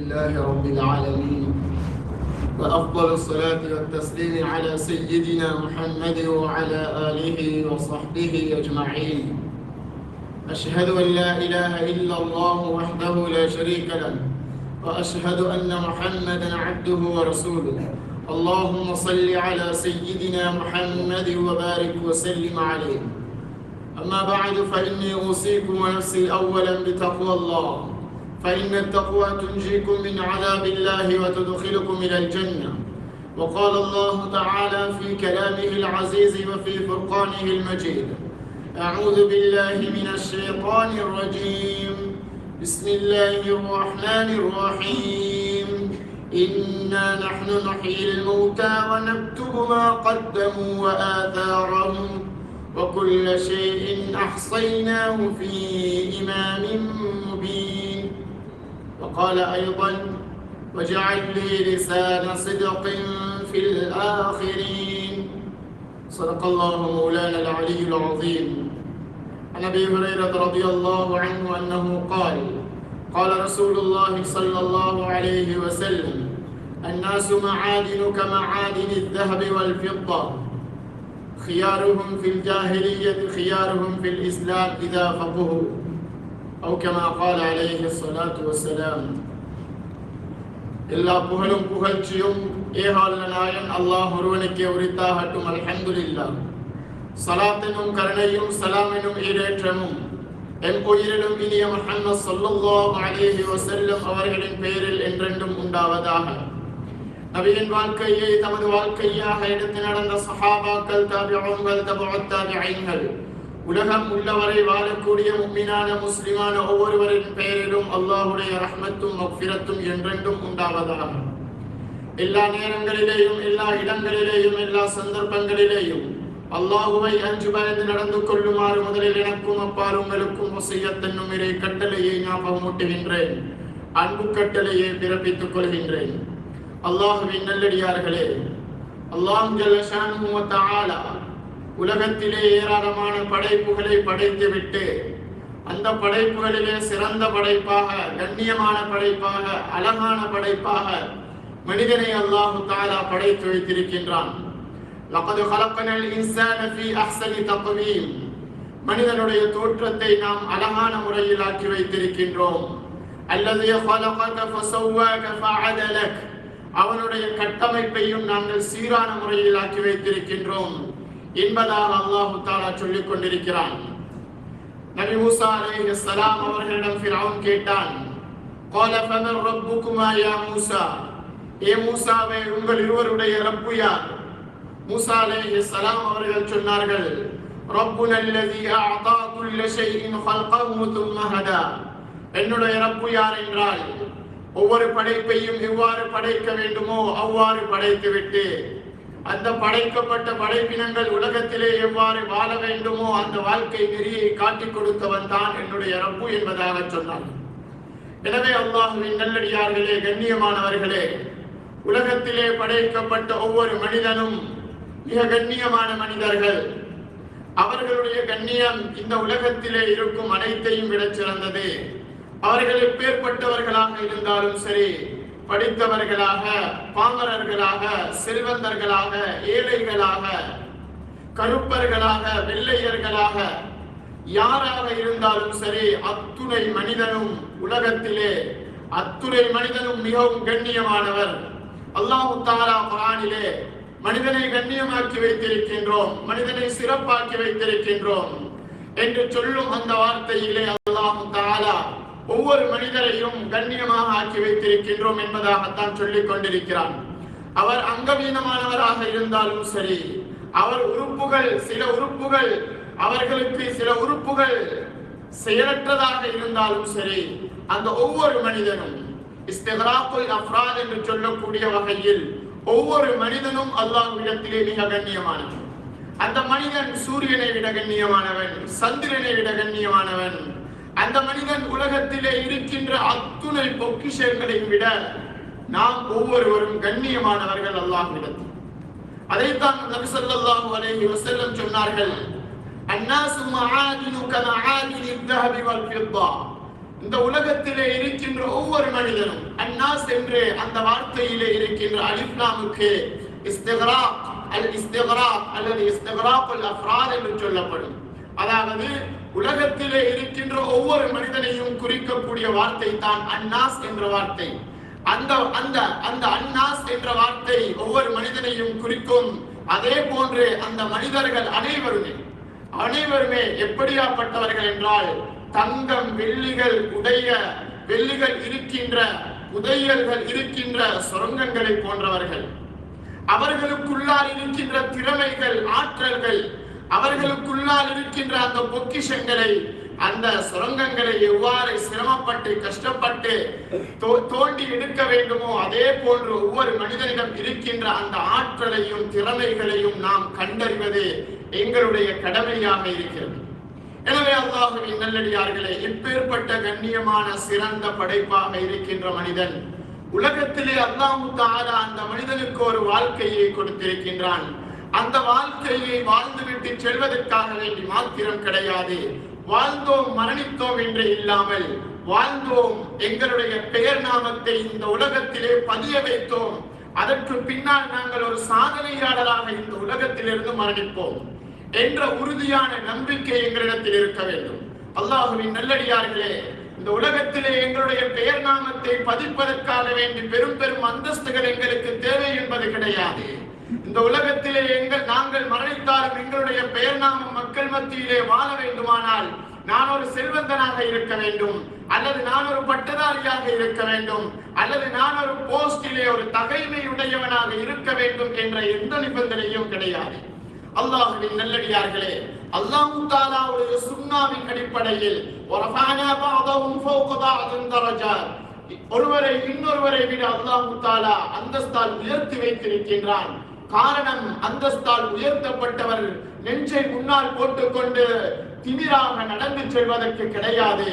لله رب العالمين وأفضل الصلاة والتسليم على سيدنا محمد وعلى آله وصحبه أجمعين. أشهد أن لا إله إلا الله وحده لا شريك له وأشهد أن محمدا عبده ورسوله. اللهم صل على سيدنا محمد وبارك وسلم عليه. أما بعد فإني أوصيكم ونفسي أولا بتقوى الله، فإن التقوى تنجيكم من عذاب الله وتدخلكم إلى الجنة. وقال الله تعالى في كلامه العزيز وفي فرقانه المجيد: أعوذ بالله من الشيطان الرجيم، بسم الله الرحمن الرحيم. إنا نحن نحيي الموتى ونكتب ما قدموا وآثارهم وكل شيء أحصيناه في إمام مبين. وقال أيضا: وجعل لي لسان صدق في الآخرين. صدق الله مولانا العلي العظيم. عن أبي هريرة رضي الله عنه أنه قال: قال رسول الله صلى الله عليه وسلم: الناس معادن كمعادن الذهب والفضة، خيارهم في الجاهلية خيارهم في الإسلام إذا فقهوا، أو كما قال عليه الصلاة والسلام. எல்லா புகழும் புகழ்ச்சியும் ஏகால நாயன் அல்லாஹ் ஒருவனுக்கே உரித்தாகட்டும். அல்ஹம்துலில்லாஹ். ஸலாத் எனும் கருணையும் சலாம் எனும் ஈடேற்றமும் என் உயிரிலும் இனிய முஹம்மது ஸல்லல்லாஹு அலைஹி வஸல்லம் அவர்களின் பெயரில் என்றென்றும் உண்டாவதாக. நபியின் வாழ்க்கையை தமது வாழ்க்கையாக எடுத்து நடந்த சஹாபாக்கள், தாபிஊன்கள், தபுஅத் தாபிஈன்கள், உலகம் உள்ளவரை வாழக்கூடிய முஃமினான முஸ்லிமான ஒவ்வொருவரின் பெயரிலும் அல்லாஹ்வுடைய ரஹ்மத்தும் மக்ஃபிரத்தும் என்றென்றும் உண்டாவதாக. எல்லா நேரங்களிலேயும், எல்லா இடங்களிலேயும், எல்லா சந்தர்ப்பங்களிலேயும் அல்லாஹ்வை அஞ்சு பயந்து நடந்து கொள்ளுமாறு முதலில் எனக்கும் அப்பால் உங்களுக்கும் வசியத் என்னும் இறை கட்டளையை ஞாபகமூட்டுகின்றேன். அன்பு கட்டளையை பிறப்பித்துக் கொள்கின்றேன். அல்லாஹ்வின் நல்லடியார்களே, அல்லாஹ் ஜல்ல ஷானுஹு வ தஆலா உலகத்திலே ஏராளமான படைப்புகளை படைத்துவிட்டு அந்த படைப்புகளிலே சிறந்த படைப்பாக, கண்ணியமான படைப்பாக, அழகான படைப்பாக மனிதனை அல்லாஹ் தஆலா படைத்து வைத்திருக்கின்றான். லகத் ஹலக்னல் இன்சான ஃபீ அஹ்ஸனி தக்வீம். மனிதனுடைய தோற்றத்தை நாம் அழகான முறையில் ஆக்கி வைத்திருக்கின்றோம். அல்லதீ ஹலகக ஃபஸவ்வாக ஃபஅதலக். அவனுடைய கட்டமைப்பையும் நாங்கள் சீரான முறையில் ஆக்கி வைத்திருக்கின்றோம் என்பதாக அல்லாஹ் தஆலா சொல்லிக் கொண்டிருக்கிறான். நபி மூசா அலைஹிஸ்ஸலாம் அவர்களிடம் ஃபிரௌன் கேட்டான்: قال فمن ربكما يا موسى. ஏ மூசாவே, உங்கள் இருவருடைய ரப்பு யார்? மூசா அலைஹிஸ்ஸலாம் அவர்கள் சொன்னார்கள்: ரப்புனா அல்லதி அஅதா குல்ல ஷைஇன் خلقه ثم هدى. என்னுடைய ரப்பு யார் என்றால், ஒவ்வொரு படைப்பையும் எவ்வாறு படைக்க வேண்டுமோ அவ்வாறு படைத்துவிட்டு அந்த படைக்கப்பட்ட படைப்பினங்கள் உலகத்திலே எவ்வாறு வாழ வேண்டுமோ அந்த வாழ்க்கை நெறியை காட்டிக் கொடுத்தவன் தான் என்னுடைய ரப்பு என்பதாக சொன்னான். எனவே அல்லாஹ்வின் நல்லடியார்களே, கண்ணியமானவர்களே, உலகத்திலே படைக்கப்பட்ட ஒவ்வொரு மனிதனும் மிக கண்ணியமான மனிதர்கள். அவர்களுடைய கண்ணியம் இந்த உலகத்திலே இருக்கும் அனைத்தையும் விட சிறந்தது. அவர்கள் எப்பேற்பட்டவர்களாக இருந்தாலும் சரி, படித்தவர்களாக, பாமரர்களாக, செல்வந்தர்களாக, ஏழைகளாக, கருப்பர்களாக, வெள்ளையர்களாக, யாராக இருந்தாலும் சரி, அத்துணை மனிதனும் உலகத்திலே அத்துணை மனிதனும் மிகவும் கண்ணியமானவர். அல்லாஹ் தஆலா குர்ஆனிலே மனிதனை கண்ணியமாக்கி வைத்திருக்கின்றோம், மனிதனை சிறப்பாக்கி வைத்திருக்கின்றோம் என்று சொல்லும் அந்த வார்த்தையிலே அல்லாஹ் தஆலா ஒவ்வொரு மனிதரையும் கண்ணியமாக ஆக்கி வைத்திருக்கின்றோம் என்பதாகத்தான் சொல்லிக் கொண்டிருக்கிறான். அவர் அங்கவீனமானவராக இருந்தாலும் சரி, அவர் உறுப்புகள், சில உறுப்புகள் அவர்களுக்கு சில உறுப்புகள் செயலற்றதாக இருந்தாலும் சரி, அந்த ஒவ்வொரு மனிதனும் இஸ்திக்ராக்குல் அஃப்ராத் என்று சொல்லக்கூடிய வகையில் ஒவ்வொரு மனிதனும் அல்லாஹ்விடத்திலே மிக கண்ணியமானவன். அந்த மனிதன் சூரியனை விட கண்ணியமானவன், சந்திரனை விட கண்ணியமானவன். அந்த மனிதன் உலகத்திலே இருக்கின்ற அத்துணை பொக்கிஷங்களை விட நாம் ஒவ்வொருவரும் கண்ணியமானவர்கள் அல்லாஹ்விடத்தில். அதைத்தான் நபி ஸல்லல்லாஹு அலைஹி வஸல்லம் சொன்னார்கள்: அன்னாசு மஆதினு கமஆதினி الذهب والفضة. இந்த உலகத்திலே இருக்கின்ற ஒவ்வொரு மனிதனும் அன்னாஸ் என்று அந்த வார்த்தையிலே இருக்கின்ற அலிஃப் லாமுக்கு இஸ்திக்ராக் அல்லது இஸ்திக்ராக் அல் அஃப்ராத் என்று சொல்லப்படும். அதாவது உலகத்திலே இருக்கின்ற ஒவ்வொரு மனிதனையும் குறிக்கக்கூடிய வார்த்தை தான் அன்னாஸ் என்ற வார்த்தை. அந்த அந்த அந்த அன்னாஸ் என்ற வார்த்தை ஒவ்வொரு மனிதனையும் குறிக்கும். அதே போன்று அந்த மனிதர்கள் அனைவருமே எப்படியாப்பட்டவர்கள் என்றால், தங்கம் வெள்ளிகள் இருக்கின்ற புதையல்கள் இருக்கின்ற சுரங்கங்களை போன்றவர்கள். அவர்களுக்குள்ளால் இருக்கின்ற திறமைகள், ஆற்றல்கள், அவர்களுக்குள்ளால் இருக்கின்ற அந்த பொக்கிஷங்களை, அந்த சுரங்கங்களை எவ்வாறு சிரமப்பட்டு கஷ்டப்பட்டு தோண்டி எடுக்க வேண்டுமோ அதே போன்று ஒவ்வொரு மனிதனிடம் இருக்கின்ற அந்த ஆற்றலையும் திறமைகளையும் நாம் கண்டறிவது எங்களுடைய கடமையாக இருக்கிறது. எனவே அல்லாஹ்வின் நல்லடியார்களே, இப்பேற்பட்ட கண்ணியமான சிறந்த படைப்பாக இருக்கின்ற மனிதன், உலகத்திலே அல்லாஹ் தஆலா அந்த மனிதனுக்கு ஒரு வாழ்க்கையை கொடுத்திருக்கின்றான். அந்த வாழ்க்கையை வாழ்ந்துவிட்டு செல்வதற்காக வேண்டி மாத்திரம் கிடையாது. வாழ்ந்தோம் மரணித்தோம் என்று இல்லாமல், வாழ்ந்தோம் எங்களுடைய பெயர் நாமத்தை இந்த உலகத்திலே பதிய வைத்தோம், அதற்கு பின்னால் நாங்கள் ஒரு சாதனையாளராக இந்த உலகத்திலிருந்து மரணிப்போம் என்ற உறுதியான நம்பிக்கை எங்களிடத்தில் இருக்க வேண்டும். அல்லாஹ்வின் நல்லடியார்களே, இந்த உலகத்திலே எங்களுடைய பெயர் நாமத்தை பதிப்பதற்காக வேண்டி பெரும் பெரும் அந்தஸ்துகள் எங்களுக்கு தேவை என்பது கிடையாது. இந்த உலகத்திலே நாங்கள் மரணித்தாலும் எங்களுடைய பெயர் நாமம் மக்கள் மத்தியிலே வாழ வேண்டுமானால் நான் ஒரு செல்வந்தனாக இருக்க வேண்டும், அல்லது நான் ஒரு பட்டதாரியாக இருக்க வேண்டும், அல்லது நான் ஒரு போஸ்டிலே ஒரு தகைமையுடையவனாக இருக்க வேண்டும் என்ற எந்த நிபந்தனையும் கிடையாது. அல்லாஹ்வின் நல்லடியார்களே, அல்லாஹ் தஆலாவுடைய சுன்னாவின் அடிப்படையில் ஒருவரை இன்னொருவரை விட அல்லாஹ் தஆலா அந்தஸ்தால் உயர்த்தி வைத்திருக்கின்றான். காரணம், அந்தஸ்தால் உயர்த்தப்பட்டவர் நெஞ்சை முன்னால் போட்டுக்கொண்டு திமிராக நடந்து செல்வதற்கு கிடையாது.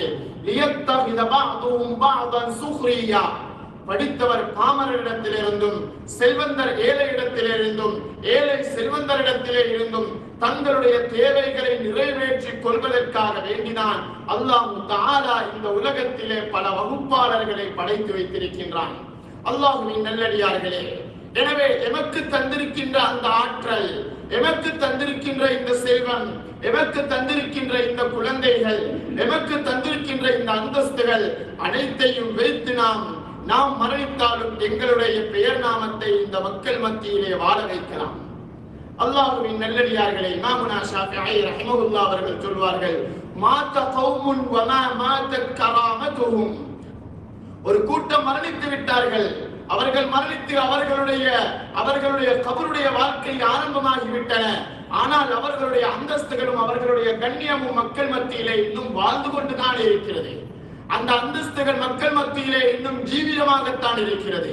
படித்தவர் பாமரரிடத்திலிருந்தும், செல்வந்தர் ஏழையிடத்திலிருந்தும், ஏழை செல்வந்தரிடத்திலே இருந்தும் தங்களுடைய தேவைகளை நிறைவேற்றிக் கொள்வதற்காக வேண்டினான் அல்லாஹ் தஆலா இந்த உலகத்திலே பல வகுப்பாளர்களை படைத்து வைத்திருக்கின்றான். அல்லாஹ்வின் நல்லடியார்களே, எனவே எமக்கு தந்திருக்கின்ற அந்த ஆற்றல், எமக்கு தந்திருக்கின்ற இந்த செல்வம், எமக்கு தந்திருக்கின்ற இந்த குழந்தைகள், எமக்கு தந்திருக்கின்ற இந்த அந்தஸ்துகள் அனைத்தையும் வைத்து நாம் மரணித்தாலும் எங்களுடைய பெயர் நாமத்தை இந்த மக்கள் மத்தியிலே வாழ வைக்கலாம். அல்லாஹ்வின் நல்லடியார்களே, இமாமுனா ஷாஃபிஈ ரஹிமஹுல்லாஹ் அவர்கள் சொல்வார்கள், மாத கௌமுன் வமா மாதத் கராமத்துஹும். ஒரு கூட்டம் மரணித்து விட்டார்கள். அவர்கள் மரணித்து அவர்களுடைய கபருடைய வாழ்க்கை ஆரம்பமாகிவிட்டன. ஆனால் அவர்களுடைய அந்தஸ்துகளும் அவர்களுடைய கண்ணியமும் மக்கள் மத்தியிலே இன்னும் வாழ்ந்து கொண்டுதான் இருக்கிறது. அந்த அந்தஸ்துகள் மக்கள் மத்தியிலே இன்னும் ஜீவிதமாகத்தான் இருக்கிறது.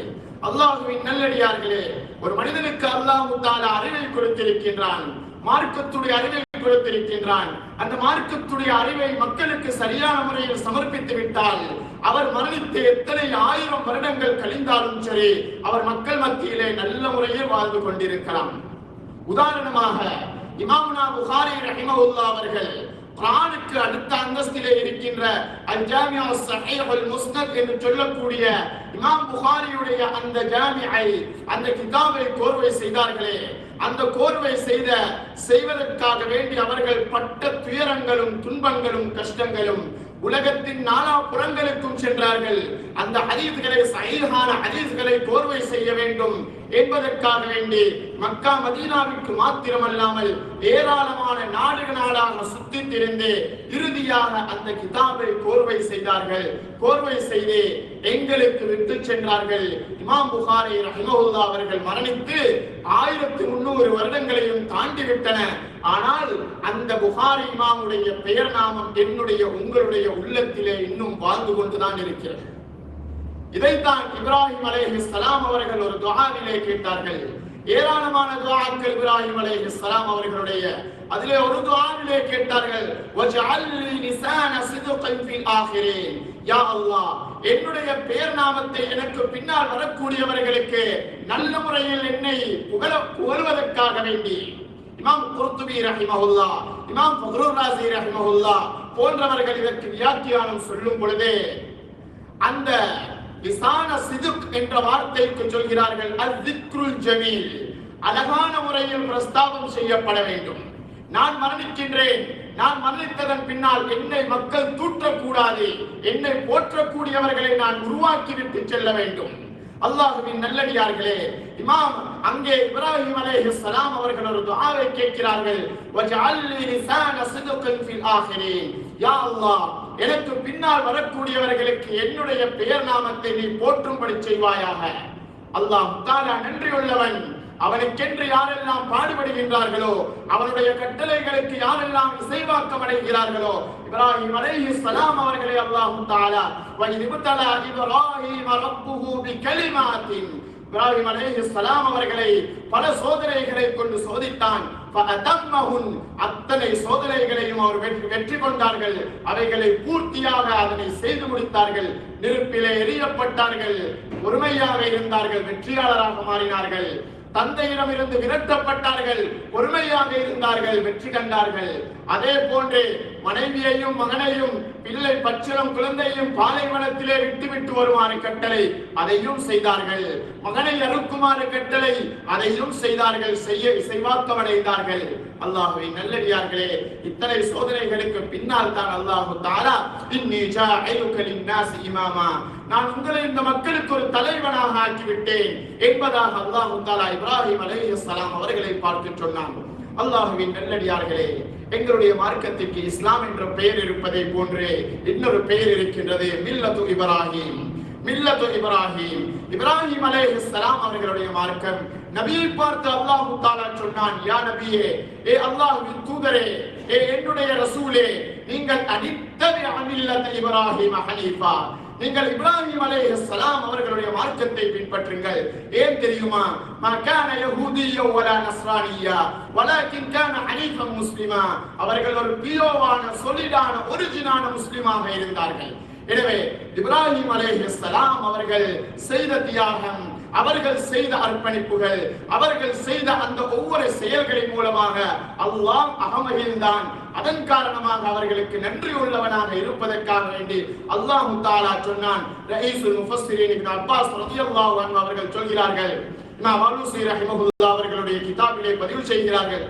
அல்லாஹ்வின் நல்லடியார்களே, ஒரு மனிதனுக்கு அல்லாஹ் தஆலா அறிவை கொடுத்திருக்கின்றான், மார்க்கத்துடைய அறிவை கொடுத்திருக்கின்றான். அந்த மார்க்கத்துடைய அறிவை மக்களுக்கு சரியான முறையில் சமர்ப்பித்து விட்டால் அவர் மரணித்து எத்தனை ஆயிரம் வருடங்கள் கழிந்தாலும் சரி, அவர் மக்கள் மத்தியிலே நல்ல முறையில் வாழ்ந்து கொண்டிருக்கலாம். உதாரணமாக இமாமுனா புகாரி ரஹிமஹுல்லாஹ் அவர்கள் குர்ஆனுக்கு அடுத்த அந்தஸ்திலே இருக்கின்ற அல்-ஜாமிஅ ஸஹீஹ் அல்-முஸ்னத் என்று சொல்லக்கூடிய இமாம் புகாரியுடைய அந்த ஜாமிஐ, அந்த கிதாபை கோர்வை செய்தார்களே, அந்த கோர்வை செய்வதற்காக வேண்டி அவர்கள் பட்ட துயரங்களும் துன்பங்களும் கஷ்டங்களும் உலகத்தின் நாலா புறங்களுக்கும் சென்றார்கள். அந்த ஹதீஸ்களை, சஹீஹான ஹதீஸ்களை கோர்வை செய்ய வேண்டும் என்பதற்காக வேண்டி மக்கா மதீனாவிற்கு மாத்திரமல்லாமல் ஏராளமான நாடுகளாக சுற்றி திரிந்து இறுதியாக அந்த கிதாபை கோர்வை செய்தார்கள். கோர்வை செய்து எங்களுக்கு விட்டு சென்றார்கள். இமாம் புகாரி ரஹிமஹுல்லாஹ் அவர்கள் மரணித்து 1300 வருடங்களையும் தாண்டிவிட்டன. ஆனால் அந்த புகாரி இமாமுடைய பெயர் நாமம் என்னுடைய உங்களுடைய உள்ளத்திலே இன்னும் வாழ்ந்து கொண்டுதான் இருக்கிறது. இதைத்தான் இப்ராஹிம் அலைஹிஸ்ஸலாம் அவர்கள் ஒரு துஆவிலே கேட்டார்கள். ஏராளமான துஆக்கள் இப்ராஹிம் அலைஹிஸ்ஸலாம் அவர்களுடைய, அதிலே ஒரு துஆவிலே கேட்டார்கள், வஜஅல்னி லிசான சித்கின் ஃபில் ஆகிரீன். யா அல்லாஹ், என்னுடைய பெயர் நாமத்தை எனக்கு பின்னால் வரக்கூடியவர்களுக்கு நல்ல முறையில் என்னை புகழ்வதற்காக வேண்டி இமாம் குர்துபி ரஹிமஹுல்லாஹ், இமாம் ஃபக்ருர் ராஸி ரஹிமஹுல்லாஹ் போன்றவர்கள் இதற்கு வியாக்கியானம் சொல்லும் பொழுது அந்த லிசான சிதுக் என்ற வார்த்தைக்கு சொல்கிறார்கள் அஸ்ஸிக்ருல் ஜமீல், அழகான முறையில் பிரஸ்தாபம் செய்யப்பட வேண்டும். நான் மரணிக்கின்றேன், நான் மரணித்ததன் பின்னால் என்னை மக்கள் தூற்றக்கூடாது, என்னை போற்றக்கூடியவர்களை நான் உருவாக்கிவிட்டு செல்ல வேண்டும். அல்லாஹ்வின் நல்லடியார்களே, இமாம் அங்கே இப்ராஹிம் அலைஹிஸ்ஸலாம் அவர்கள் ஒரு துஆவை கேட்கிறார்கள், வஜஅல்லி லிசான சிதுகின் ஃபில் ஆகிரீன். யா அல்லாஹ், எனக்கு பின்னால் வரக்கூடியவர்களுக்கு என்னுடைய பெயர் நாமத்தை நீ போற்றும்படி செய்வாயாக. அல்லாஹ் தஆலா நன்றியுள்ளவன். அவனுக்கென்று யாரெல்லாம் பாடுபடுகின்றார்களோ, அவனுடைய கட்டளைகளுக்கு யாரெல்லாம் இசைவாக்கம் அடைகிறார்களோ, இப்ராஹிம் அலைஹிஸ்ஸலாம் அவர்களை அல்லாஹ் தஆலா வஇத்பதலா இப்ராஹீம ரப்புஹு பிகலிமாத்தின், இப்ராஹிம் அலைஹிஸ்ஸலாம் அவர்களை பல சோதனைகளை கொண்டு சோதித்தான். ஃபஅதம்மஹுன், அத்தனை சோதனைகளையும் அவர் வெற்றி கொண்டார்கள். அவைகளை பூர்த்தியாக அதனை செய்து முடித்தார்கள். நெருப்பிலே எரியப்பட்டார்கள், பொறுமையாக இருந்தார்கள், வெற்றியாளராக மாறினார்கள். தந்தையிடமிருந்து விரட்டப்பட்டார்கள், பொறுமையாக இருந்தார்கள், வெற்றி கண்டார்கள். அதே போன்று மனைவியையும் மகனையும் பிள்ளை பச்சிளம் குழந்தையும் பாலைவனத்திலே விட்டுவிட்டு வருமாறு கட்டளை, அதையும் செய்தார்கள். மகனை அறுக்குமாறு கட்டளை, அதையும் செய்தார்கள், செய்வாக்கம் அடைந்தார்கள். அல்லாஹ்வின் நல்லடியார்களே, இத்தனை சோதனைகளுக்கு பின்னால் தான் அல்லாஹ் தஆலா இன்னி ஜாஇலுக லின்னாஸி இமாமா, நான் உங்களை இந்த மக்களுக்கு ஒரு தலைவனாக ஆக்கிவிட்டேன் என்பதாக அல்லாஹ் தஆலா இப்ராஹிம் அலைஹிஸ்ஸலாம் அவர்களை பார்த்து சொன்னான். அல்லாஹ்வின் நல்லடியார்களே, எங்களுடைய மார்க்கத்திற்கு இஸ்லாம் என்ற பெயர் இருப்பதை போன்றே இன்னொரு பெயர் இருக்கின்றது, மில்லத்து இப்ராஹிம். மில்லத்து இப்ராஹிம், இப்ராஹிம் அலைஹிஸ்ஸலாம் அவர்களுடைய மார்க்கம். நபியை பார்த்து அல்லாஹ் தஆலா சொன்னான், யா நபியே, ஏ அல்லாஹ்வின் தூதரே, ஏ என்னுடைய ரசூலே, நீங்கள் அனித்தபிஅ மில்லத இப்ராஹிம ஹனீஃபா, நீங்கள் இப்ராஹிம் அலைஹிஸ்ஸலாம் அவர்களுடைய மார்க்கத்தை பின்பற்றுங்கள். ஏன் தெரியுமா? மா கான யஹூதிய்யா வலா நஸ்ரானிய்யா வலாக்கின் கான ஹனீஃபன் முஸ்லிமா, அவர்கள் ஒரு பியோவான சொலிடான ஒரிஜினான முஸ்லிமாக இருந்தார்கள். எனவே இப்ராஹிம் அலைஹிஸ்ஸலாம் அவர்கள் செய்த தியாகம், அவர்கள் செய்த அர்ப்பணிப்புகள், அவர்கள் செய்த அந்த ஒவ்வொரு செயல்களின் மூலமாக அல்லாஹ் அகமகிழ்ந்தான். அதன் காரணமாக அவர்களுக்கு நன்றி உள்ளவனாக இருப்பதற்காக வேண்டி அல்லாஹ் தஆலா சொன்னான். ரயீசுல் முஃபஸ்ஸிரீன் இப்னு அப்பாஸ் ரலியல்லாஹு அன்ஹு அவர்கள் சொல்கிறார்கள், இமாம் அலூசி ரஹிமஹுல்லாஹ் அவர்களுடைய கிதாபிலே பதிவு செய்கிறார்கள்,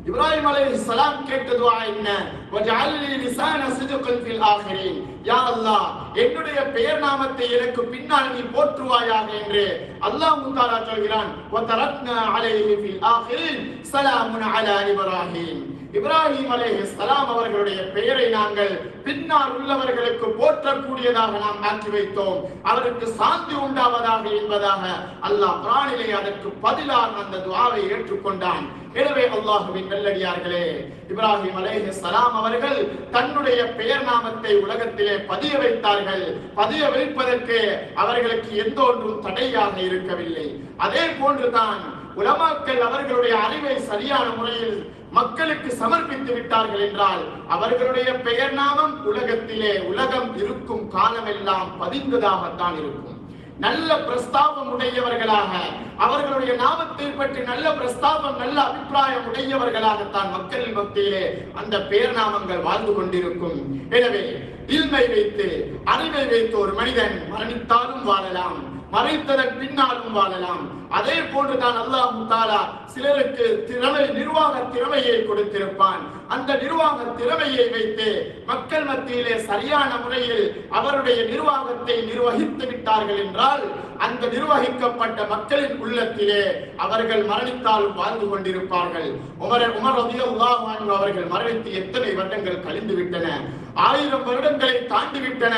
இப்ராஹிம் அலைஹிஸ்ஸலாம் கேட்ட துஆ என்ன? வஜஅல்லி லிசான சிதுகின் ஃபில் ஆகிரீன், யா அல்லாஹ், என்னுடைய பெயர் நாமத்தை எனக்கு பின்னால் நீ போற்றுவாயாக என்று அல்லாஹ் தஆலா சொல்கிறான். வதரக்னா அலைஹி ஃபில் ஆகிரீன் ஸலாமுன் அலா இப்ராஹிம், இப்ராஹிம் அலைஹிஸ்ஸலாம் அவர்களுடைய பெயரை நாங்கள் பின்னால் உள்ளவர்களுக்கு போற்றக்கூடியதாக நாம் ஆக்கி வைத்தோம், அவருக்கு சாந்தி உண்டாவதாக என்பதாக அல்லாஹ் குர்ஆனிலே அதற்கு பதிலாக அந்த துஆவை ஏற்றுக்கொண்டான். எனவே அல்லாஹ்வின் நல்லடியார்களே, இப்ராஹிம் அலைஹிஸ்ஸலாம் அவர்கள் தன்னுடைய பெயர் நாமத்தை உலகத்திலே பதிய வைத்தார்கள். பதிய வைப்பதற்கு அவர்களுக்கு எந்த ஒன்றும் தடையாக இருக்கவில்லை. அதே போன்றுதான் உலமாக்கள் அவர்களுடைய அறிவை சரியான முறையில் மக்களுக்கு சமர்ப்பித்து விட்டார்கள் என்றால் அவர்களுடைய பெயர் நாமம் உலகத்திலே உலகம் இருக்கும் காலமெல்லாம் பதிந்ததாகத்தான் இருக்கும். நல்ல பிரஸ்தாபம் உடையவர்களாக, அவர்களுடைய நாமத்தை பற்றி நல்ல பிரஸ்தாபம், நல்ல அபிப்பிராயம் உடையவர்களாகத்தான் மக்கள் மத்தியிலே அந்த பெயர் நாமங்கள் வாழ்ந்து கொண்டிருக்கும். எனவே இல்மை வைத்து, அறிவை வைத்து ஒரு மனிதன் மரணித்தாலும் வாழலாம், மறைத்ததன் பின்னாலும் வாழலாம். அதே போன்றுதான் அல்லாஹ் தஆலா சிலருக்கு நிர்வாக திறமையை கொடுத்திருப்பான். அந்த நிர்வாக திறமையை வைத்து மக்கள் மத்தியிலே சரியான முறையில் அவருடைய நிர்வாகத்தை நிர்வகித்து விட்டார்கள் என்றால் அந்த நிர்வகிக்கப்பட்ட மக்களின் உள்ளத்திலே அவர்கள் மரணித்தாலும் வாழ்ந்து கொண்டிருப்பார்கள். உமர் ரலியல்லாஹு அன்ஹு அவர்கள் மரணித்து எத்தனை வருடங்கள் கழிந்து விட்டன, 1000 வருடங்களை தாண்டி விட்டன.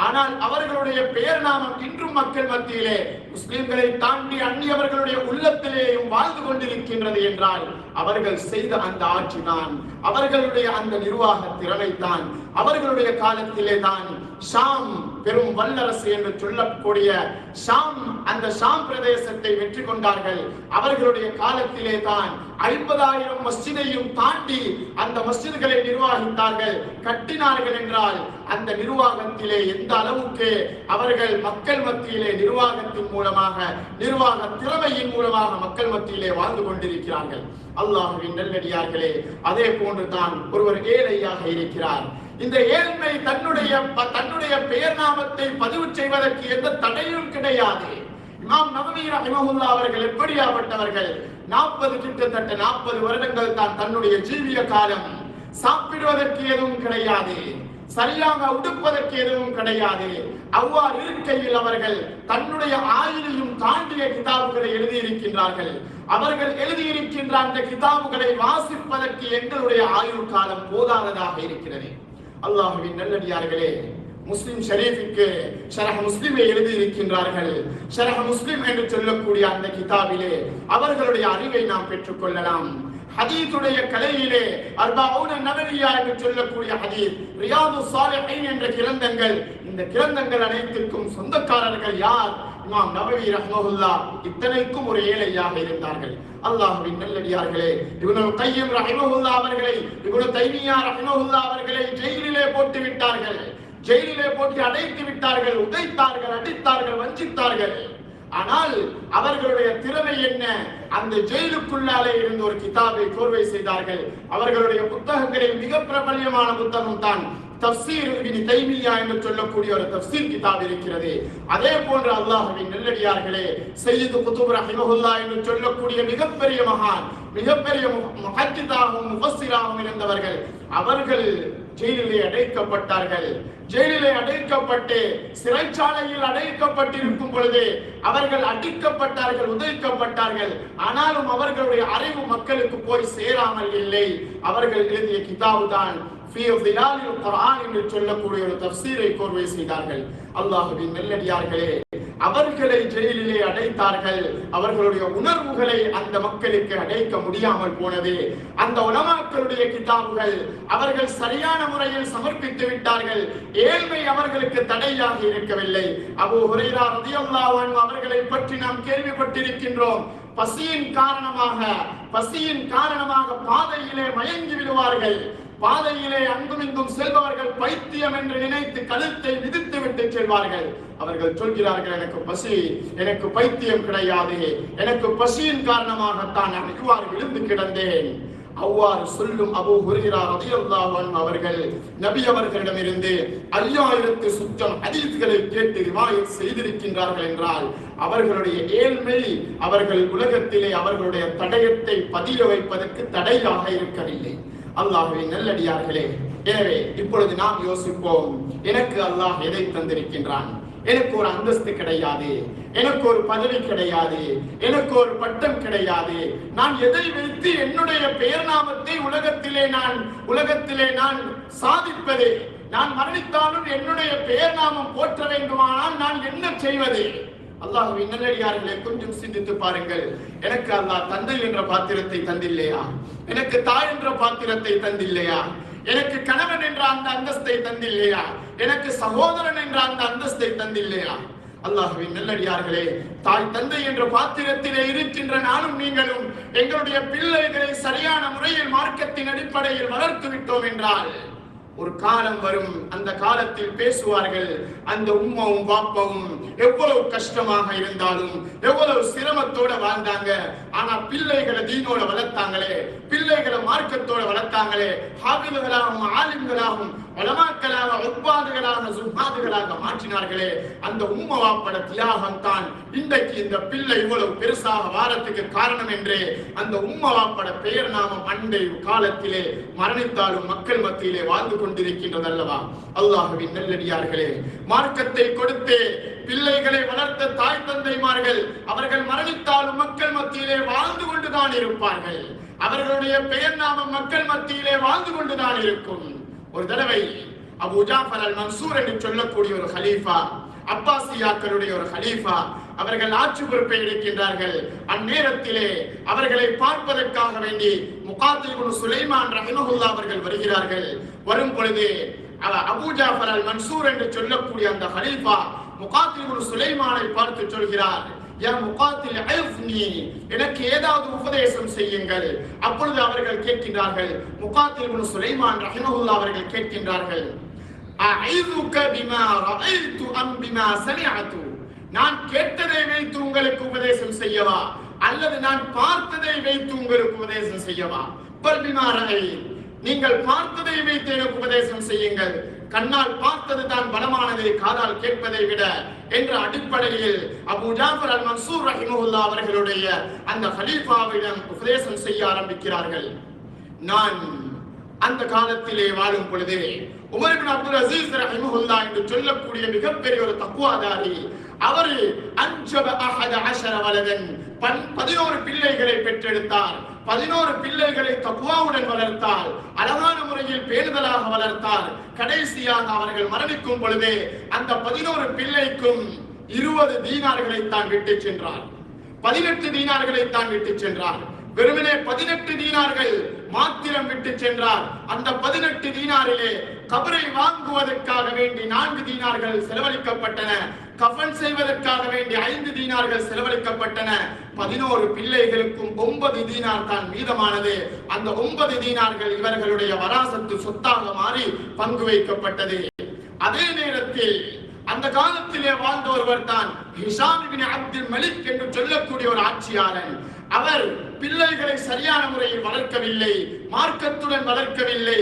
ஆனால் அவர்களுடைய பெயர் நாமம் இன்றும் மக்கள் மத்தியிலே முஸ்லிம்களை தாண்டி அந்நியவர்களுடைய உள்ளத்திலேயும் வாழ்ந்து கொண்டிருக்கின்றது என்றால் அவர்கள் செய்த அந்த ஆட்சி தான், அவர்களுடைய அந்த நிர்வாக திறமை தான். அவர்களுடைய காலத்திலே தான் ஷாம் பெரும் வல்லரசு என்று சொல்லக்கூடிய ஷாம், அந்த ஷாம் பிரதேசத்தை வெற்றி கொண்டார்கள். அவர்களுடைய காலத்திலே தான் 50,000 மஸ்ஜிதையும் தாண்டி அந்த மஸ்ஜிதுகளை நிர்வகித்தார்கள், கட்டினார்கள். என்றால் அந்த நிர்வாகத்திலே எந்த அளவுக்கு அவர்கள் மக்கள் மத்தியிலே நிர்வாகத்தின் மூலமாக, நிர்வாக திறமையின் மூலமாக மக்கள் மத்தியிலே வாழ்ந்து கொண்டிருக்கிறார்கள். அல்லாஹ்வின் நல்லடியார்களே, அதே போன்று தான் ஒருவர் ஏழையாக இருக்கிறார். இந்த ஏழ்மை தன்னுடைய பெயர் நாமத்தை பதிவு செய்வதற்கு எந்த தடையும் கிடையாது. இமாம் நவவி ரஹிமஹுல்லாஹ் அவர்கள் எப்படியாப்பட்டவர்கள்? கிட்டத்தட்ட 40 வருடங்கள் தான் தன்னுடைய ஜீவிய காலம். சாப்பிடுவதற்கு எதுவும் கிடையாது, சரியாக உடுப்பதற்கு எதுவும் கிடையாது. அவ்வாறு இருக்கையில் அவர்கள் தன்னுடைய ஆயுளையும் தாண்டிய கிதாபுகளை எழுதியிருக்கின்றார்கள். அவர்கள் எழுதியிருக்கின்ற அந்த கிதாபுகளை வாசிப்பதற்கு எங்களுடைய ஆயுள் காலம் போதாததாக இருக்கிறது. அல்லாஹ்வின் நல்லடியார்களே, முஸ்லிம் ஷரீஃபிற்கு ஷரஹ் முஸ்லிமை எழுதி இருக்கின்றார்கள். ஷரஹ் முஸ்லிம் என்று சொல்லக்கூடிய அந்த கிதாபிலே அவர்களுடைய அறிவை நாம் பெற்றுக் கொள்ளலாம். ஹதீஸுடைய கலையிலே அர்பஊன நபவியா என்று சொல்லக்கூடிய ஹதீஸ், ரியாதுஸ் ஸாலிஹீன் என்ற கிரந்தங்கள், இந்த கிரந்தங்கள் அனைத்திற்கும் சொந்தக்காரர்கள் யார்? இமாம் நவவி ரஹ்மஹுல்லாஹ். இத்தனைக்கும் ஒரு ஏழையாக இருந்தார்கள். அல்லாஹ்வின் நல்லடியார்களே, இப்னுல் கையிம் ரஹிமஹுல்லாஹ் அவர்களை, இப்னு தைமியா ரஹிமஹுல்லாஹ் அவர்களை ஜெயிலிலே போட்டு விட்டார்கள். ஜெயிலிலே போட்டு அடைத்து விட்டார்கள், உதைத்தார்கள், அடித்தார்கள், வஞ்சித்தார்கள். ஆனால் அவர்களுடைய திறமை என்ன? அந்த ஜெயிலுக்குள்ளாலே இருந்து ஒரு கிதாபை கோர்வை செய்தார்கள். அவர்களுடைய புத்தகங்களில் மிக பிரபல்யமான புத்தகம் தான் தஃப்சீர் இப்னு தைமியா என்று சொல்லக்கூடிய ஒரு தஃப்சீர் கிதாப் இருக்கிறது. அதே போன்று அல்லாஹ்வின் நல்லடியார்களே, சய்யிது குதுப் ரஹிமஹுல்லாஹ் என்று சொல்லக்கூடிய மிகப்பெரிய மகான், மிகப்பெரிய முஹத்திஸாகவும் முஃபஸ்ஸிராகவும் இருந்தவர்கள், அவர்கள் ஜெயிலிலே அடைக்கப்பட்டார்கள். ஜெயிலிலே அடைக்கப்பட்டு சிறைச்சாலையில் அடைக்கப்பட்டிருக்கும் பொழுது அவர்கள் அடிக்கப்பட்டார்கள், உதைக்கப்பட்டார்கள். ஆனாலும் அவர்களுடைய அறிவு மக்களுக்கு போய் சேராமல் இல்லை. அவர்கள் எழுதிய கிதாபு தான் ஃபீ ஸிலாலில் குர்ஆன் என்று சொல்லக்கூடிய ஒரு தஃப்சீரை கோர்வை செய்தார்கள். அல்லாஹ்வின் நல்லடியார்களே, அவர்களை ஜெயிலிலே அடைத்தார்கள். அவர்களுடைய உணர்வுகளை அந்த மக்களுக்கு அடைக்க முடியாமல் போனது. அந்த உலமாக்களுடைய கிதாபுகள் அவர்கள் சரியான முறையில் சமர்ப்பித்து விட்டார்கள். ஏழ்மை அவர்களுக்கு தடையாக இருக்கவில்லை. அபூ ஹுரைரா ரலியல்லாஹு அன்ஹு அவர்களை பற்றி நாம் கேள்விப்பட்டிருக்கின்றோம். பசியின் காரணமாக பாதையிலே மயங்கி விடுவார்கள். பாதையிலே அங்குமிங்கும் செல்பவர்கள் பைத்தியம் என்று நினைத்து கழுத்தை மிதித்து விட்டு செல்வார்கள். அவர்கள் சொல்கிறார்கள், எனக்கு பைத்தியம் கிடையாது, எனக்கு பசியின் காரணமாகத்தான் நான் இவ்வாறு விழுந்து கிடந்தேன். அவ்வாறு சொல்லும் அபூ ஹுரைரா ரலியல்லாஹு அன்ஹு அவர்கள் நபி அவர்களிடமிருந்து 5000 சுற்றம் ஹதீஸ்களை கேட்டு ரிவாயத் செய்திருக்கின்றார்கள் என்றால் அவர்களுடைய ஏழ்மை அவர்கள் உலகத்திலே அவர்களுடைய தடயத்தை பதிய வைப்பதற்கு தடையாக இருக்கவில்லை. அல்லாஹ்வின் நல்லடியார்களே, எனவே இப்பொழுது நாம் யோசிப்போம், எனக்கு அல்லாஹ் எதை தந்திருக்கின்றான்? எனக்கு ஒரு அந்தஸ்து கிடையாது, எனக்கு ஒரு பதவி கிடையாது, எனக்கு ஒரு பட்டம் கிடையாது. நான் எதை வைத்து என்னுடைய பெயர் நாமத்தை உலகத்திலே நான் சாதிப்பது? நான் மரணித்தாலும் என்னுடைய பெயர் நாமம் போற்ற வேண்டுமானால் நான் என்ன செய்வது? அல்லாஹ்வின் நல்லடியார்களே, கொஞ்சம் சிந்தித்து பாருங்கள். எனக்கு அல்லாஹ் தந்தை என்ற பாத்திரத்தை தந்தில்லையா? எனக்கு தாய் என்ற பாத்திரத்தை தந்தில்லையா? எனக்கு கணவன் என்ற அந்த அந்தஸ்தை தந்தில்லையா? எனக்கு சகோதரன் என்ற அந்த அந்தஸ்தை தந்தில்லையா? அல்லாஹ்வின் நல்லடியார்களே, தாய் தந்தை என்ற பாத்திரத்திலே இருக்கின்ற நானும் நீங்களும் எங்களுடைய பிள்ளைகளை சரியான முறையில் மார்க்கத்தின் அடிப்படையில் வளர்த்து விட்டோம் என்றால் ஒரு காலம் வரும், அந்த காலத்தில் பேசுவார்கள், அந்த உம்மாவும் பாப்பாவும் எவ்வளவு கஷ்டமாக இருந்தாலும் எவ்வளவு சிரமத்தோட வாழ்ந்தாங்க, ஆனா பிள்ளைகளை தீனோட வளர்த்தாங்களே, பிள்ளைகளை மார்க்கத்தோட வளர்த்தாங்களே, ஹாஃபிதுகளாகவும் ஆலிம்களாகவும் உலமாக்களாக உப்பாதுகளாக சுஹாதுகளாக மாற்றினார்களே, அந்த உம்மா வாப்பட தியாகம் தான் இன்றைக்கு இந்த பிள்ளை இவ்வளவு பெருசாக வாரத்துக்கு காரணம் என்று அந்த உம்மா வாப்பட பெயர் நாமம் அண்டை காலத்திலே மரணித்தாலும் மக்கள் மத்தியிலே வாழ்ந்து கொண்டிருக்கின்றது அல்லவா? அல்லாஹ்வின் நல்லடியார்களே, மார்க்கத்தை கொடுத்து பிள்ளைகளை வளர்த்த தாய் தந்தைமார்கள் அவர்கள் மரணித்தாலும் மக்கள் மத்தியிலே வாழ்ந்து கொண்டுதான் இருப்பார்கள். அவர்களுடைய பெயர் நாமம் மக்கள் மத்தியிலே வாழ்ந்து கொண்டுதான் இருக்கும். ஒரு தடவை அபூ ஜாஃபர் அல் மன்சூர் என்று சொல்லக்கூடிய ஒரு ஹலீஃபா, அப்பாசியாக்களுடைய ஒரு ஹலீஃபா, அவர்கள் ஆட்சி பொறுப்பை எடுக்கின்றார்கள். அந்நேரத்திலே அவர்களை பார்ப்பதற்காக வேண்டி முகாத்தில் இப்னு சுலைமான் ரஹிமஹுல்லாஹ் அவர்கள் வருகிறார்கள். வரும் பொழுது அபூ ஜாஃபர் அல் மன்சூர் என்று சொல்லக்கூடிய அந்த ஹலீஃபா முகாத்தில் இப்னு சுலைமானை பார்த்து சொல்கிறார், யா முகாத்தில் அஃப்னி, எனக்கு ஏதாவது உபதேசம் செய்யுங்கள். அப்பொழுது அவர்கள் கேட்கின்றார்கள், முகாத்தில் இப்னு சுலைமான் ரஹிமஹுல்லாஹ் அவர்கள் கேட்கின்றார்கள், அஇதுக பிமா ரஅய்து அம் பிமா சமிஅது, நான் கேட்டதை வைத்து உங்களுக்கு உபதேசம் செய்யவா அல்லது நான் பார்த்ததை வைத்து உங்களுக்கு உபதேசம் செய்யவா? பல் பிமா ரஅய்து, நீங்கள் பார்த்ததை வைத்து எனக்கு உபதேசம் செய்யுங்கள். கண்ணால் பார்த்தது தான் பலமானது காதால் கேட்பதை விட என்ற அடிப்படையில் அபூ ஜாஃபர் அல் மன்சூர் ரஹிமஹுல்லாஹ் அவர்களுடைய அந்த கலீஃபாவிடம் உபதேசம் செய்ய ஆரம்பிக்கிறார்கள். நான் அந்த காலத்திலே வாழும் பொழுது உமர் இப்னு அப்துல் அசீஸ் ரஹிமஹுல்லாஹ் என்று சொல்லக்கூடிய மிகப்பெரிய ஒரு தக்வாதாரி, அவர் அன்ஜப அஹத அஷர வலதன், 11 பிள்ளைகளை பெற்றெடுத்தார். 11 பிள்ளைகளை தக்வாவுடன் வளர்த்தார், அழகான முறையில் பேணுதலாக வளர்த்தார். கடைசியாக அவர்கள் மரணிக்கும் பொழுதே அந்த 11 பிள்ளைக்கும் 20 தீனார்களை தான் விட்டு சென்றார். 18 தீனார்களை தான் விட்டு சென்றார். வெறுமனே 18 தீனார்கள் மாத்திரம் விட்டு சென்றார். அந்த 18 தீனாரிலே கபரை வாங்குவதற்காக வேண்டி 4 தீனார்கள் செலவழிக்கப்பட்டன. கஃன் செய்வதற்காக வேண்டி 5 தீனார்கள் செலவழிக்கப்பட்டன. 11 பிள்ளைகளுக்கும் 9 தீனார் தான் மீதமானது. அந்த 9 தீனார்கள் இவர்களுடைய வராசத்து சொத்தாக மாறி பங்கு வைக்கப்பட்டது. அதே நேரத்தில் அந்த காலத்திலே வாழ்ந்த ஒருவர் தான் ஹிஷாம் இப்னு அப்துல் மலிக் என்று சொல்லக்கூடிய ஒரு ஆட்சியாளன். அவர் பிள்ளைகளை சரியான முறையில் வளர்க்கவில்லை, மார்க்கத்துடன் வளர்க்கவில்லை.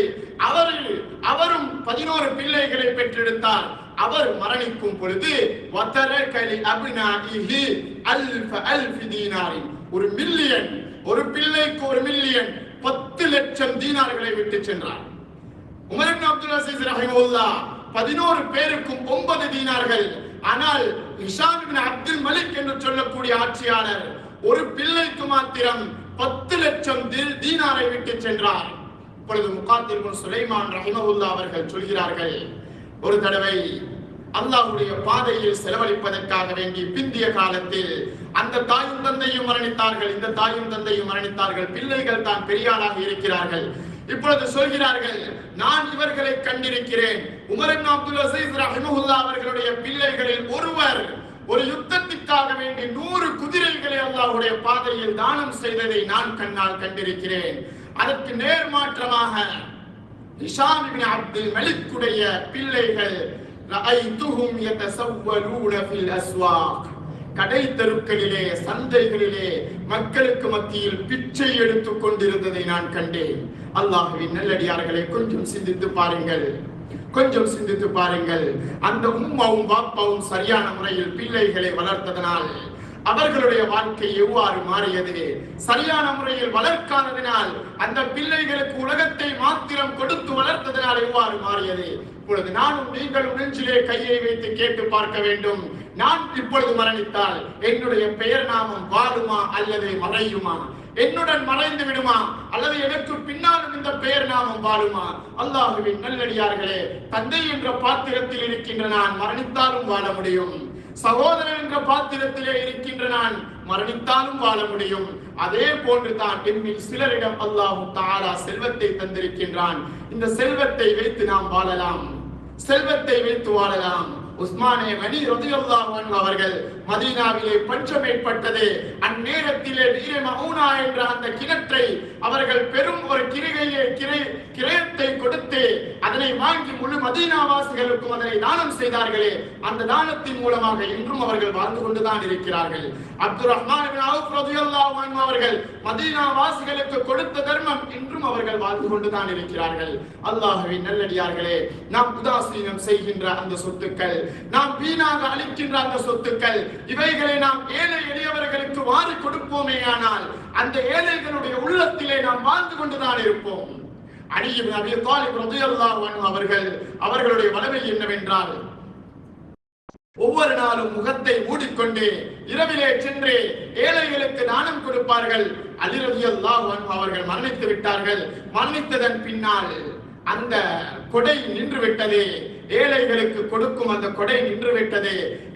அவரும் 11 பிள்ளைகளை பெற்றெடுத்தார். அவர் மரணிக்கும் பொழுது ஒரு மில்லியன், ஒரு பிள்ளைக்கு 1 மில்லியன், 10 லட்சம் தீனார்களை விட்டு சென்றார். உமர் இப்னு அப்துல் அசீஸ் ரஹிமஹுல்லாஹ் 11 பேருக்கும் 9 தீனார்கள். ஆனால் ஹிஷாம் இப்னு அப்துல் மலிக் என்று சொல்லக்கூடிய ஆட்சியாளர் ஒரு பிள்ளைக்கு மாத்திரம் 10 லட்சம் தீனாரை விட்டு சென்றார். இப்பொழுது முகாத்தில் இப்னு சுலைமான் ரஹிமஹுல்லாஹ் அவர்கள் சொல்கிறார்கள், ஒரு தடவை அல்லாஹ்வுடைய பாதையில் செலவழிப்பதற்காக வேண்டி பிந்திய காலத்தில் அந்த தாயும் தந்தையும் மரணித்தார்கள், இந்த தாயும் தந்தையும் மரணித்தார்கள். பிள்ளைகள் தான் பெரியாளாக இருக்கிறார்கள். இப்பொழுது சொல்கிறார்கள், நான் இவர்களை கண்டிருக்கிறேன். உமர் இப்னு அப்துல் அசீஸ் ரஹிமஹுல்லாஹ் அவர்களுடைய பிள்ளைகளில் ஒருவர் ஒரு யுத்தத்திற்காக வேண்டி 100 குதிரைகளை அல்லாஹ்வுடைய பாதையில் தானம் செய்ததை நான் கண்ணால் கண்டிருக்கிறேன். அதற்கு நேர்மாற்றமாக ஹிஷாம் இப்னு அப்துல் மலிக்குடைய பிள்ளைகள் ரஅய்துஹும் யதஸவ்வலூன ஃபில் அஸ்வாக், கடை தெருக்களிலே சந்தைகளிலே மக்களுக்கு மத்தியில் பிச்சை எடுத்துக் கொண்டிருந்ததை நான் கண்டேன். அல்லாஹ்வின் நல்லடியார்களை கொஞ்சம் சிந்தித்து பாருங்கள், கொஞ்சம் சிந்தித்து பாருங்கள். அந்த உம்மாவும் பாப்பாவும் சரியான முறையில் பிள்ளைகளை வளர்த்ததனால் அவர்களுடைய வாழ்க்கை எவ்வாறு மாறியது? சரியான முறையில் வளர்க்காததினால், அந்த பிள்ளைகளுக்கு உலகத்தை மாத்திரம் கொடுத்து வளர்த்ததனால் எவ்வாறு மாறியது? இப்பொழுது நானும் நீங்களும் நெஞ்சிலே கையை வைத்து கேட்டு பார்க்க வேண்டும். நான் இப்பொழுது மரணித்தால் என்னுடைய பெயர் நாமம் வாழுமா அல்லது மறையுமா? என்னுடன் மறைந்து விடுமா அல்லது எனக்கு பின்னாலும் இந்த பெயர் நாமம் வாழுமா? அல்லாஹ்வின் நல்லடியார்களே, தந்தை என்ற பாத்திரத்தில் இருக்கின்ற நான் மரணித்தாலும் வாழ முடியும். சகோதரன் என்ற பாத்திரத்திலே இருக்கின்ற நான் மரணித்தாலும் வாழ முடியும். அதே போன்றுதான் எம்மில் சிலரிடம் அல்லாஹ் தஆலா செல்வத்தை தந்திருக்கின்றான். இந்த செல்வத்தை வைத்து நாம் வாழலாம், செல்வத்தை வைத்து வாழலாம். உஸ்மானே கனி ரலியல்லாஹு அன்ஹு அவர்கள் மதீனாவிலே பஞ்சம் ஏற்பட்டது. அந்நேரத்திலே நீர மஊனா என்ற அந்த கிணற்றை அவர்கள் பெரும் ஒரு கிரயத்தை கொடுத்து அதனை வாங்கி முழு மதீனாவாசிகளுக்கும் அதனை தானம் செய்தார்களே, அந்த தானத்தின் மூலமாக இன்றும் அவர்கள் வாழ்ந்து கொண்டுதான் இருக்கிறார்கள். அப்துல் ரஹ்மான் இப்னு அவுஃப் ரலியல்லாஹு அன்ஹு அவர்கள் மதீனாவாசிகளுக்கு கொடுத்த தர்மம் இன்றும் அவர்கள் வாழ்ந்து கொண்டுதான் இருக்கிறார்கள். அல்லாஹ்வின் நல்லடியார்களே, நாம் உதாசீனம் செய்கின்ற அந்த சொத்துக்கள், நாம் வீணாக அளிக்கின்ற அந்த சொத்துக்கள், இவைகளை நாம் ஏழை எளியவர்களுக்கு வாரி கொடுப்போமேயானால் அந்த ஏழைகளுடைய உள்ளத்திலே நாம் வாழ்ந்து கொண்டுதான் இருப்போம். அலி இப்னு அபீ தாலிப் ரலியல்லாஹு அன்ஹு அவர்களுடைய வளமை என்னவென்றால், ஒவ்வொரு நாளும் முகத்தை மூடிக்கொண்டு இரவிலே சென்று ஏழைகளுக்கு தானம் கொடுப்பார்கள். அலி ரலியல்லாஹு அன்ஹு அவர்கள் மரணித்து விட்டார்கள். மரணித்ததன் பின்னால் அந்த கொடை நின்று விட்டது. ஏழைகளுக்கு கொடுக்கும் அந்த கொடை நின்று விட்டது.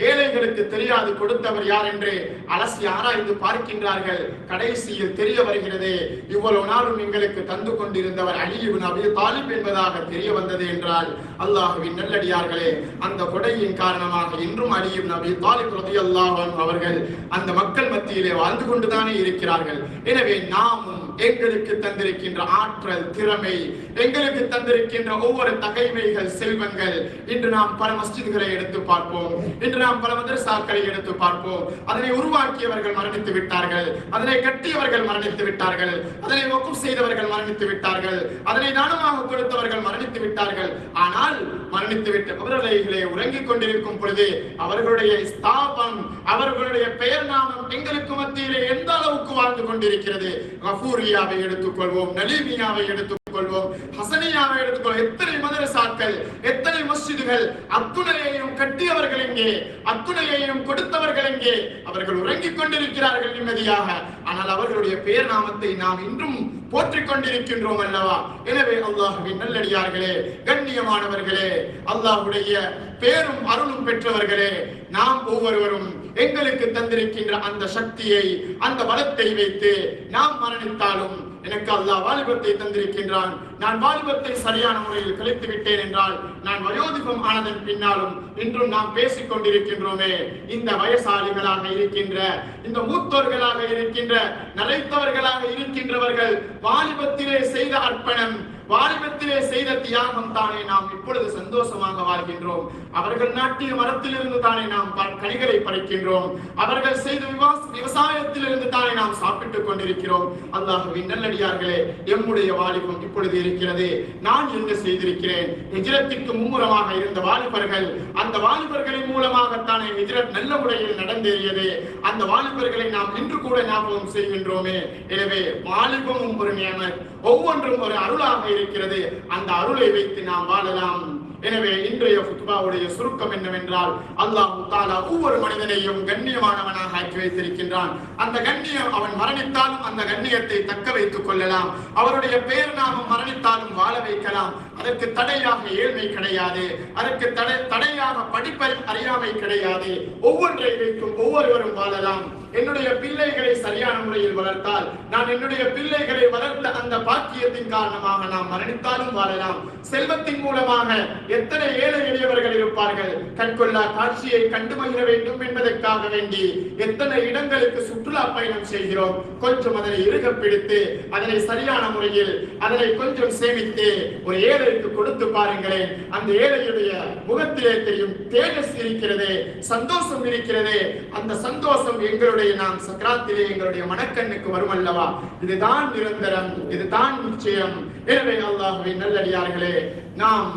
ஏழைகளுக்கு தெரியாது கொடுத்தவர் யார் என்று அலசி ஆராய்ந்து பார்க்கின்றார்கள். கடைசியில் தெரிய வருகிறது, இவ்வளவு நாளும் எங்களுக்கு தந்து கொண்டிருந்தவர் அலி இப்னு அபீ தாலிப் என்பதாக தெரிய வந்தது என்றால், அல்லாஹ்வின் நல்லடியார்களே, அந்த கொடையின் காரணமாக இன்றும் அலி இப்னு அபீ தாலிப் ரலியல்லாஹு அன்ஹு அவர்கள் அந்த மக்கள் மத்தியிலே வாழ்ந்து கொண்டுதானே இருக்கிறார்கள். எனவே நாமும் எங்களுக்கு தந்திருக்கின்ற ஆற்றல், திறமை, எங்களுக்கு தந்திருக்கின்ற ஒவ்வொரு தகைமைகள், செல்வங்கள், இன்று நாம் பல மஸ்ஜிதுகளை எடுத்து பார்ப்போம், இன்று நாம் பல மதரசாக்களை எடுத்து பார்ப்போம். அதனை உருவாக்கியவர்கள் மரணித்து விட்டார்கள், அதனை கட்டியவர்கள் மரணித்து விட்டார்கள், அதனை வக்ஃப் செய்தவர்கள் மரணித்து விட்டார்கள், அதனை தானமாக கொடுத்தவர்கள் மரணித்து விட்டார்கள். ஆனால் மரணித்து விட்டு அவர்களை உறங்கிக் கொண்டிருக்கும் பொழுது அவர்களுடைய ஸ்தாபம், அவர்களுடைய பெயர் நாமம் எங்களுக்கு மத்தியிலே எந்த அளவுக்கு வாழ்ந்து கொண்டிருக்கிறது. கஃபூரியாவை எடுத்துக்கொள்வோம், நலீமியாவை எடுத்துக்கொள்வோம், ஹசனியாவை எடுத்துக்கொள்வோம். எத்தனை மதரசாக்கள், எத்தனை மஸ்ஜிதுகள், அத்துணையையும் கட்டியவர்கள் எங்கே, அத்துணையையும் கொடுத்தவர்கள் எங்கே? அவர்கள் உறங்கிக் கொண்டிருக்கிறார்கள் நிம்மதியாக. ஆனால் அவர்களுடைய பெயர் நாமத்தை நாம் இன்றும் போற்றிக் கொண்டிருக்கின்றோம் அல்லவா? எனவே அல்லாஹ்வின் நல்லடியார்களே, கண்ணியமானவர்களே, அல்லாஹ்வுடைய பேரும் அருளும் பெற்றவர்களே, நாம் ஒவ்வொருவரும் எங்களுக்கு தந்திருக்கின்ற அந்த சக்தியை, அந்த பலத்தை வைத்து நாம் மரணித்தாலும், எனக்கு அல்லாஹ் வாலிபத்தை தந்திருக்கின்றான், நான் வாலிபத்தை சரியான முறையில் கழித்து விட்டேன் என்றால், நான் வயோதிபம் ஆனதன் பின்னாலும் இன்றும் நாம் பேசிக் கொண்டிருக்கின்றோமே, இந்த வயசாளிகளாக இருக்கின்ற, இந்த மூத்தோர்களாக இருக்கின்ற, நரைத்தவர்களாக இருக்கின்றவர்கள் வாலிபத்திலே செய்த அர்ப்பணம், வாலிபத்திலே செய்த தியாகம் தானே நாம் இப்பொழுது சந்தோஷமாக வாழ்கின்றோம். அவர்கள் நாட்டிய மரத்திலிருந்து தானே நாம் கனிகளை பறிக்கின்றோம். அவர்கள் செய்த விவசாயத்திலிருந்து தானே நாம் சாப்பிட்டுக் கொண்டிருக்கிறோம். அல்லாஹ்வின் நல்லடியார்களே, எம்முடைய வாலிபம் இப்பொழுது இருக்கிறது. நான் என்ன செய்திருக்கிறேன்? ஹிஜ்ரத்திற்கு மும்முரமாக இருந்த வாலிபர்கள், அந்த வாலிபர்களின் மூலமாகத்தானே ஹிஜ்ரத் நல்ல முறையில் நடந்தேறியது. அந்த வாலிபர்களை நாம் இன்று கூட ஞாபகம் செய்கின்றோமே. எனவே வாலிபமும் ஒரு நியமத், ஒவ்வொன்றும் ஒரு அருளாக இருக்கிறது. அந்த அருளை வைத்து நாம் வாழலாம். எனவே இன்றைய ஃபுத்பாவுடைய சுருக்கம் என்னவென்றால், அல்லாஹ் தஆலா ஒவ்வொரு மனிதனையும் கண்ணியமானவனாக ஆக்கி வைத்திருக்கின்றான். அந்த கண்ணியம், அவன் மரணித்தாலும் அந்த கண்ணியத்தை தக்க வைத்துக் கொள்ளலாம். அவருடைய பெயர் நாமம் மரணித்தாலும் வாழ வைக்கலாம். அதற்கு தடையாக ஏழ்மை கிடையாது, அதற்கு தடையாக படிப்பை அறியாமை கிடையாது. ஒவ்வொன்றை வைக்கும் ஒவ்வொருவரும் வாழலாம். என்னுடைய பிள்ளைகளை சரியான முறையில் வளர்த்தால், நான் என்னுடைய பிள்ளைகளை வளர்த்த அந்த பாக்கியத்தின் காரணமாக நாம் மரணித்தாலும் வாழலாம். செல்வத்தின் மூலமாக எத்தனை ஏழை எளியவர்கள் இருப்பார்கள். கண்கொள்ளா காட்சியை கண்டு மகிழ வேண்டும் என்பதற்காக வேண்டி எத்தனை இடங்களுக்கு சுற்றுலா பயணம் செய்கிறோம். கொஞ்சம் அதனை இறுக பிடித்து, அதனை சரியான முறையில், அதனை கொஞ்சம் சேமித்து ஒரு ஏழைக்கு கொடுத்து பாருங்களேன். அந்த ஏழையுடைய முகத்திலே தெரியும் தேஜஸ் இருக்கிறது, சந்தோஷம் இருக்கிறது. அந்த சந்தோஷம் எங்களுடைய நாம் சக்கராத்திலே எங்களுடைய மனக்கண்ணுக்கு வரும் அல்லவா? இதுதான் நிரந்தரம், இதுதான் நிச்சயம். எனவே அல்லாஹ்வின் நல்லடியார்களே, நாம்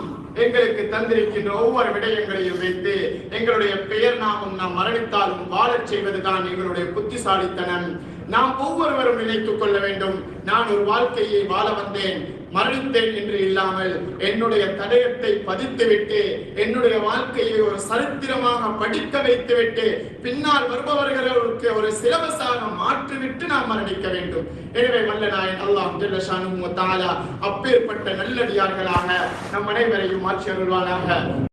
எங்களுக்கு தந்திருக்கின்ற ஒவ்வொரு விடயங்களையும் வைத்து எங்களுடைய பெயர் நாமும் நாம் மரணித்தாலும் வாழச் செய்வதுதான் எங்களுடைய புத்திசாலித்தனம். நாம் ஒவ்வொருவரும் நினைத்துக் கொள்ள வேண்டும், நான் ஒரு வாழ்க்கையை வாழ வந்தேன், மரணித்தேன் என்று இல்லாமல் என்னுடைய தடயத்தை பதித்துவிட்டு, என்னுடைய வாழ்க்கையை ஒரு சரித்திரமாக படிக்க வைத்துவிட்டு, பின்னால் வருபவர்களுக்கு ஒரு சிலபஸாக மாற்றிவிட்டு நாம் மரணிக்க வேண்டும். எனவே வல்ல நாயன் அல்லாஹ் ஜல்ல ஷானுஹு வ தஆலா அப்பேற்பட்ட நல்லடியார்களாக நம் அனைவரையும் மாற்றி அருள்வானாக.